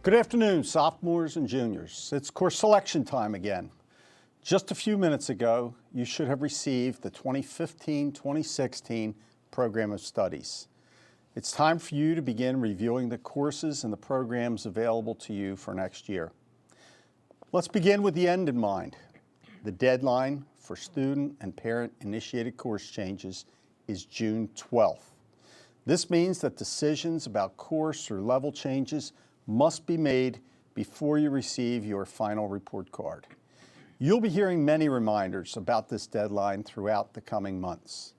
Good afternoon, sophomores and juniors. It's course selection time again. Just a few minutes ago, you should have received the 2015-2016 Program of Studies. It's time for you to begin reviewing the courses and the programs available to you for next year. Let's begin with the end in mind. The deadline for student and parent-initiated course changes is June 12th. This means that decisions about course or level changes must be made before you receive your final report card. You'll be hearing many reminders about this deadline throughout the coming months.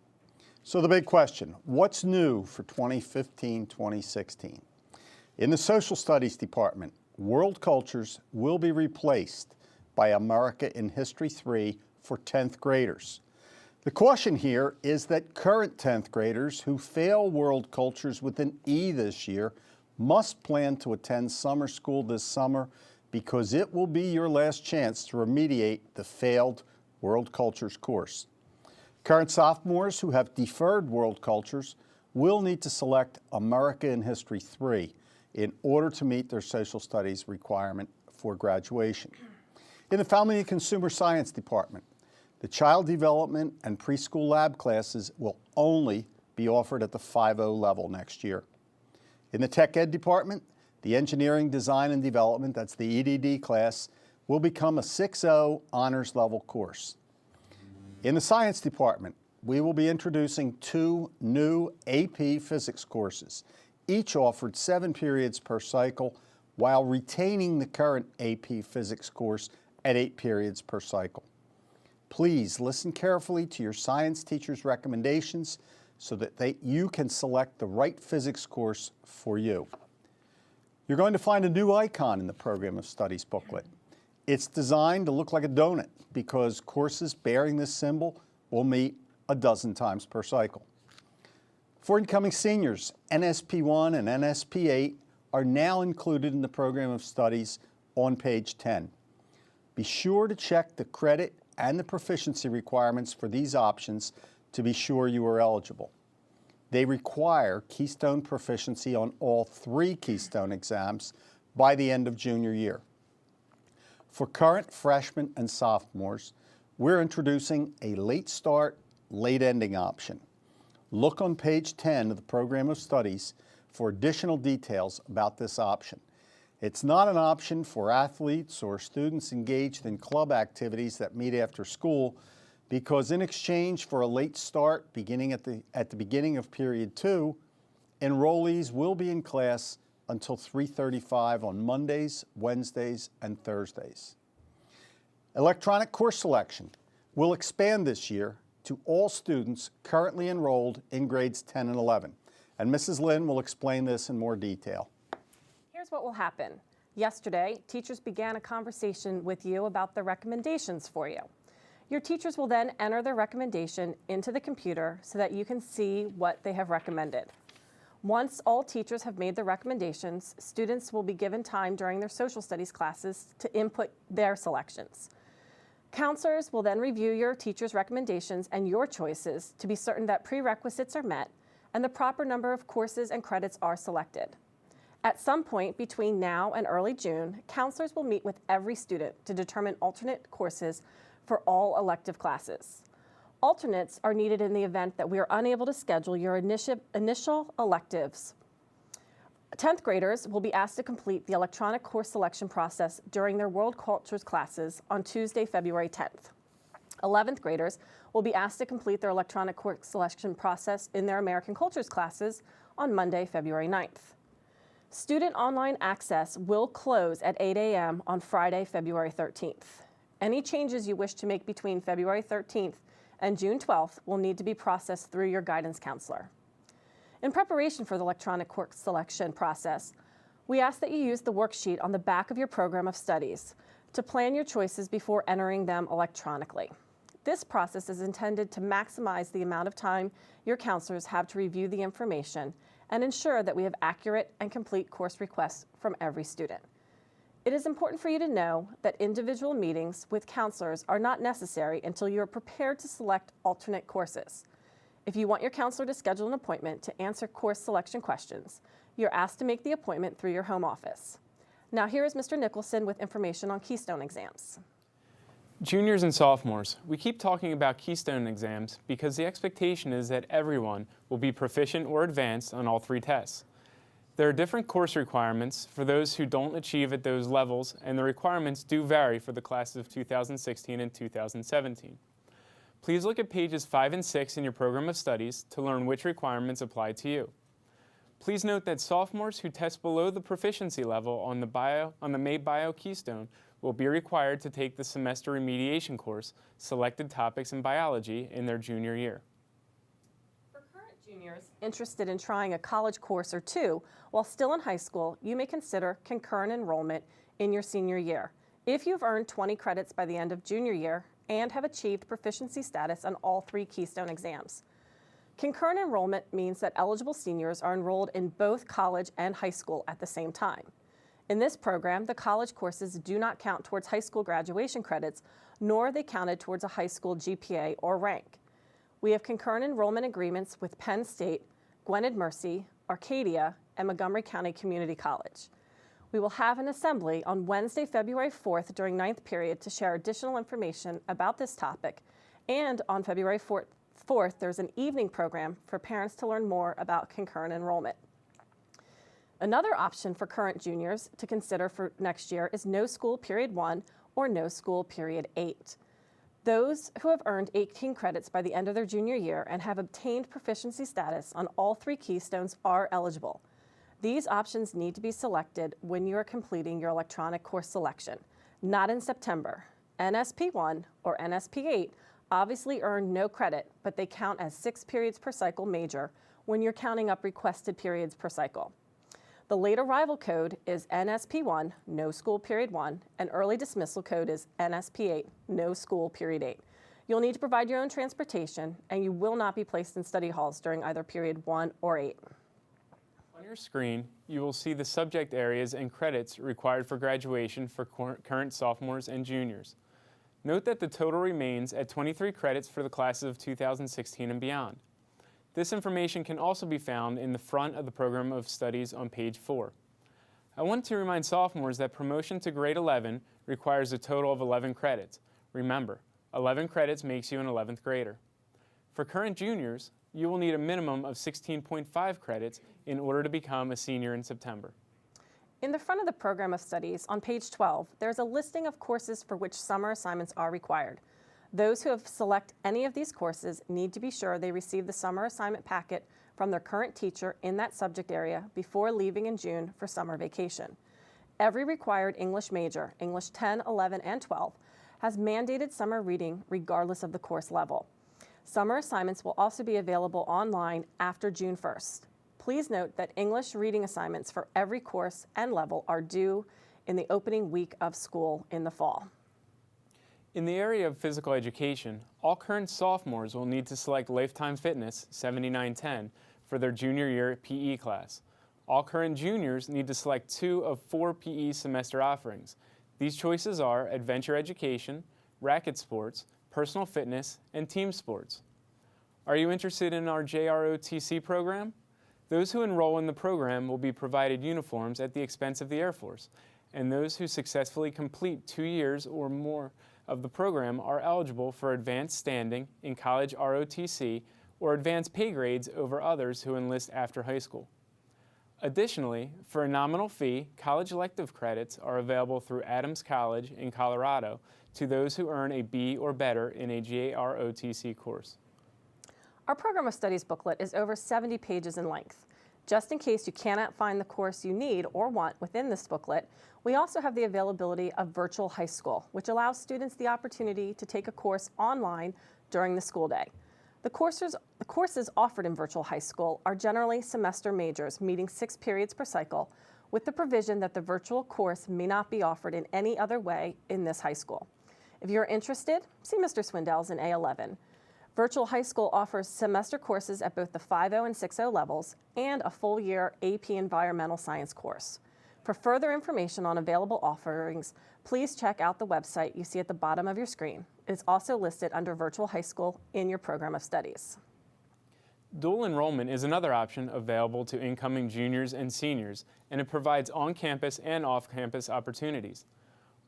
So the big question, what's new for 2015-2016? In the Social Studies Department, World Cultures will be replaced by America in History 3 for 10th graders. The caution here is that current 10th graders who fail World Cultures with an E this year must plan to attend summer school this summer because it will be your last chance to remediate the failed World Cultures course. Current sophomores who have deferred World Cultures will need to select America in History 3 in order to meet their social studies requirement for graduation. In the Family and Consumer Science Department, the Child Development and Preschool Lab classes will only be offered at the 5.0 level next year. In the Tech Ed Department, the Engineering, Design, and Development, that's the EDD class, will become a 6.0 honors level course. In the Science Department, we will be introducing 2 new AP Physics courses, each offered 7 periods per cycle, while retaining the current AP Physics course at 8 periods per cycle. Please listen carefully to your science teacher's recommendations so that you can select the right physics course for you. You're going to find a new icon in the Program of Studies booklet. It's designed to look like a donut because courses bearing this symbol will meet a dozen times per cycle. For incoming seniors, NSP1 and NSP8 are now included in the Program of Studies on page 10. Be sure to check the credit and the proficiency requirements for these options to be sure you are eligible. They require Keystone proficiency on all 3 Keystone exams by the end of junior year. For current freshmen and sophomores, we're introducing a late start, late ending option. Look on page 10 of the Program of Studies for additional details about this option. It's not an option for athletes or students engaged in club activities that meet after school, because in exchange for a late start beginning at the beginning of period 2, enrollees will be in class until 3:35 on Mondays, Wednesdays, and Thursdays. Electronic course selection will expand this year to all students currently enrolled in grades 10 and 11. And Mrs. Lynn will explain this in more detail. Here's what will happen. Yesterday, teachers began a conversation with you about the recommendations for you. Your teachers will then enter their recommendation into the computer so that you can see what they have recommended. Once all teachers have made their recommendations, students will be given time during their social studies classes to input their selections. Counselors will then review your teacher's recommendations and your choices to be certain that prerequisites are met and the proper number of courses and credits are selected. At some point between now and early June, counselors will meet with every student to determine alternate courses for all elective classes. Alternates are needed in the event that we are unable to schedule your initial electives. 10th graders will be asked to complete the electronic course selection process during their World Cultures classes on Tuesday, February 10th. 11th graders will be asked to complete their electronic course selection process in their American Cultures classes on Monday, February 9th. Student online access will close at 8 a.m. on Friday, February 13th. Any changes you wish to make between February 13th and June 12th will need to be processed through your guidance counselor. In preparation for the electronic course selection process, we ask that you use the worksheet on the back of your Program of Studies to plan your choices before entering them electronically. This process is intended to maximize the amount of time your counselors have to review the information and ensure that we have accurate and complete course requests from every student. It is important for you to know that individual meetings with counselors are not necessary until you are prepared to select alternate courses. If you want your counselor to schedule an appointment to answer course selection questions, you're asked to make the appointment through your home office. Now here is Mr. Nicholson with information on Keystone Exams. Juniors and sophomores, we keep talking about Keystone Exams because the expectation is that everyone will be proficient or advanced on all 3 tests. There are different course requirements for those who don't achieve at those levels, and the requirements do vary for the classes of 2016 and 2017. Please look at pages 5 and 6 in your program of studies to learn which requirements apply to you. Please note that sophomores who test below the proficiency level on the May Bio Keystone will be required to take the semester remediation course, Selected Topics in Biology, in their junior year. For current juniors interested in trying a college course or 2 while still in high school, you may consider concurrent enrollment in your senior year if you've earned 20 credits by the end of junior year and have achieved proficiency status on all 3 Keystone exams. Concurrent enrollment means that eligible seniors are enrolled in both college and high school at the same time. In this program, the college courses do not count towards high school graduation credits, nor are they counted towards a high school GPA or rank. We have concurrent enrollment agreements with Penn State, Gwynedd Mercy, Arcadia, and Montgomery County Community College. We will have an assembly on Wednesday, February 4th during 9th period to share additional information about this topic, and on February 4th, there's an evening program for parents to learn more about concurrent enrollment. Another option for current juniors to consider for next year is No School Period 1 or No School Period 8. Those who have earned 18 credits by the end of their junior year and have obtained proficiency status on all 3 Keystones are eligible. These options need to be selected when you are completing your electronic course selection, not in September. NSP1 or NSP8 obviously earn no credit, but they count as 6 periods per cycle major when you're counting up requested periods per cycle. The late arrival code is NSP1, No School Period 1, and early dismissal code is NSP8, No School Period 8. You'll need to provide your own transportation, and you will not be placed in study halls during either Period 1 or 8. On your screen, you will see the subject areas and credits required for graduation for current sophomores and juniors. Note that the total remains at 23 credits for the classes of 2016 and beyond. This information can also be found in the front of the program of studies on page 4. I want to remind sophomores that promotion to grade 11 requires a total of 11 credits. Remember, 11 credits makes you an 11th grader. For current juniors, you will need a minimum of 16.5 credits in order to become a senior in September. In the front of the program of studies on page 12, there's a listing of courses for which summer assignments are required. Those who have selected any of these courses need to be sure they receive the summer assignment packet from their current teacher in that subject area before leaving in June for summer vacation. Every required English major, English 10, 11, and 12, has mandated summer reading regardless of the course level. Summer assignments will also be available online after June 1st. Please note that English reading assignments for every course and level are due in the opening week of school in the fall. In the area of physical education, all current sophomores will need to select Lifetime Fitness 7910 for their junior year PE class. All current juniors need to select 2 of 4 PE semester offerings. These choices are Adventure Education, Racket Sports, Personal Fitness, and Team Sports. Are you interested in our JROTC program? Those who enroll in the program will be provided uniforms at the expense of the Air Force, and those who successfully complete 2 years or more of the program are eligible for advanced standing in college ROTC or advanced pay grades over others who enlist after high school. Additionally, for a nominal fee, college elective credits are available through Adams College in Colorado to those who earn a B or better in a JROTC course. Our program of studies booklet is over 70 pages in length. Just in case you cannot find the course you need or want within this booklet, we also have the availability of Virtual High School, which allows students the opportunity to take a course online during the school day. The courses offered in Virtual High School are generally semester majors, meeting 6 periods per cycle, with the provision that the virtual course may not be offered in any other way in this high school. If you're interested, see Mr. Swindells in A11. Virtual High School offers semester courses at both the 5.0 and 6.0 levels and a full-year AP Environmental Science course. For further information on available offerings, please check out the website you see at the bottom of your screen. It is also listed under Virtual High School in your program of studies. Dual enrollment is another option available to incoming juniors and seniors, and it provides on-campus and off-campus opportunities.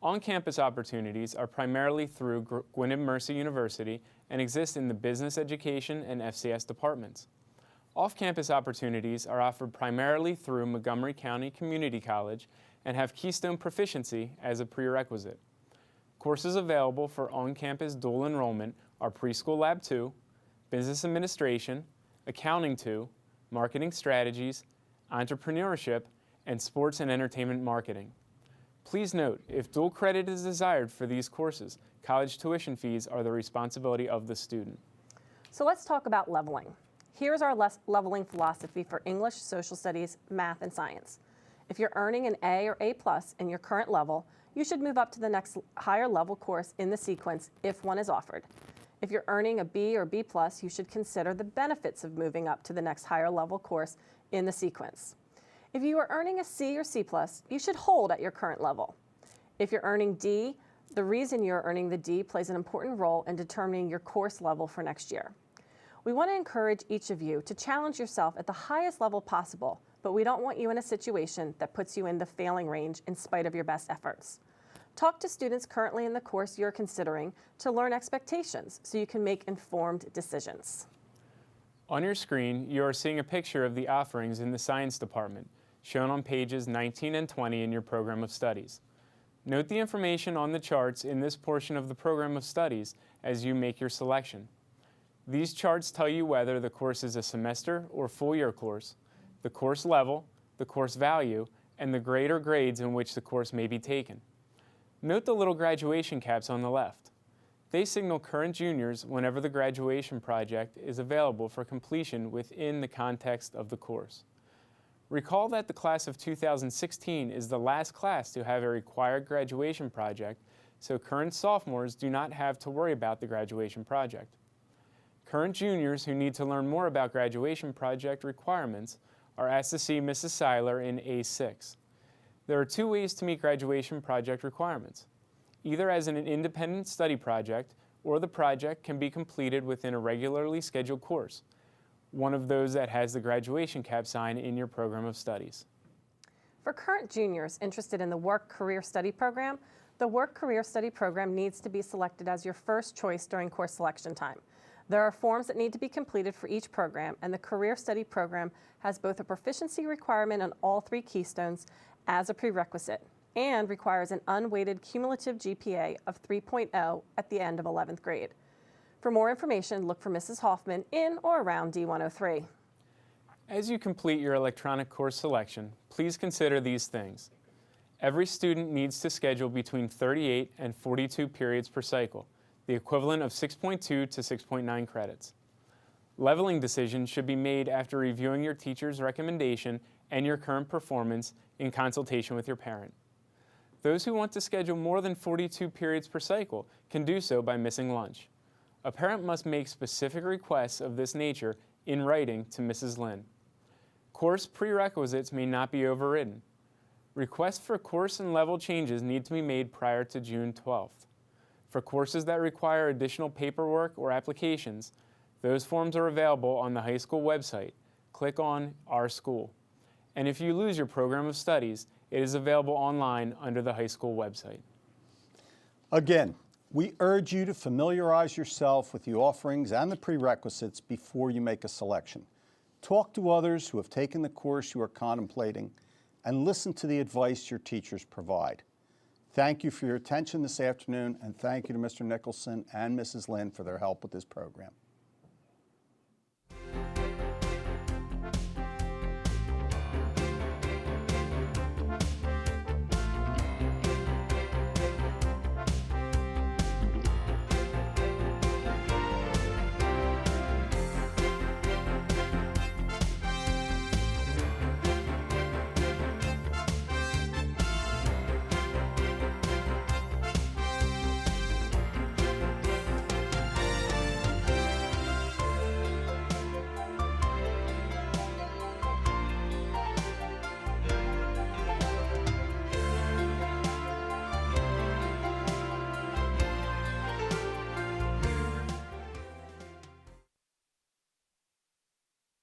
On-campus opportunities are primarily through Gwynedd Mercy University and exist in the business education and FCS departments. Off-campus opportunities are offered primarily through Montgomery County Community College and have Keystone proficiency as a prerequisite. Courses available for on-campus dual enrollment are Preschool Lab 2, Business Administration, Accounting 2, Marketing Strategies, Entrepreneurship, and Sports and Entertainment Marketing. Please note, if dual credit is desired for these courses, college tuition fees are the responsibility of the student. So let's talk about leveling. Here's our leveling philosophy for English, Social Studies, Math, and Science. If you're earning an A or A+ in your current level, you should move up to the next higher level course in the sequence if one is offered. If you're earning a B or B+, you should consider the benefits of moving up to the next higher level course in the sequence. If you are earning a C or C+, you should hold at your current level. If you're earning D, the reason you're earning the D plays an important role in determining your course level for next year. We want to encourage each of you to challenge yourself at the highest level possible, but we don't want you in a situation that puts you in the failing range in spite of your best efforts. Talk to students currently in the course you're considering to learn expectations so you can make informed decisions. On your screen, you are seeing a picture of the offerings in the Science Department, shown on pages 19 and 20 in your program of studies. Note the information on the charts in this portion of the program of studies as you make your selection. These charts tell you whether the course is a semester or full year course, the course level, the course value, and the grade or grades in which the course may be taken. Note the little graduation caps on the left. They signal current juniors whenever the graduation project is available for completion within the context of the course. Recall that the class of 2016 is the last class to have a required graduation project, so current sophomores do not have to worry about the graduation project. Current juniors who need to learn more about graduation project requirements are asked to see Mrs. Seiler in A6. There are two ways to meet graduation project requirements, either as an independent study project or the project can be completed within a regularly scheduled course, one of those that has the graduation cap sign in your program of studies. For current juniors interested in the Work Career Study program, the Work Career Study program needs to be selected as your first choice during course selection time. There are forms that need to be completed for each program, and the Career Study program has both a proficiency requirement on all three Keystones as a prerequisite and requires an unweighted cumulative GPA of 3.0 at the end of 11th grade. For more information, look for Mrs. Hoffman in or around D103. As you complete your electronic course selection, please consider these things. Every student needs to schedule between 38 and 42 periods per cycle, the equivalent of 6.2 to 6.9 credits. Leveling decisions should be made after reviewing your teacher's recommendation and your current performance in consultation with your parent. Those who want to schedule more than 42 periods per cycle can do so by missing lunch. A parent must make specific requests of this nature in writing to Mrs. Lynn. Course prerequisites may not be overridden. Requests for course and level changes need to be made prior to June 12th. For courses that require additional paperwork or applications, those forms are available on the high school website. Click on Our School. And if you lose your program of studies, it is available online under the high school website. Again, we urge you to familiarize yourself with the offerings and the prerequisites before you make a selection. Talk to others who have taken the course you are contemplating and listen to the advice your teachers provide. Thank you for your attention this afternoon, and thank you to Mr. Nicholson and Mrs. Lynn for their help with this program.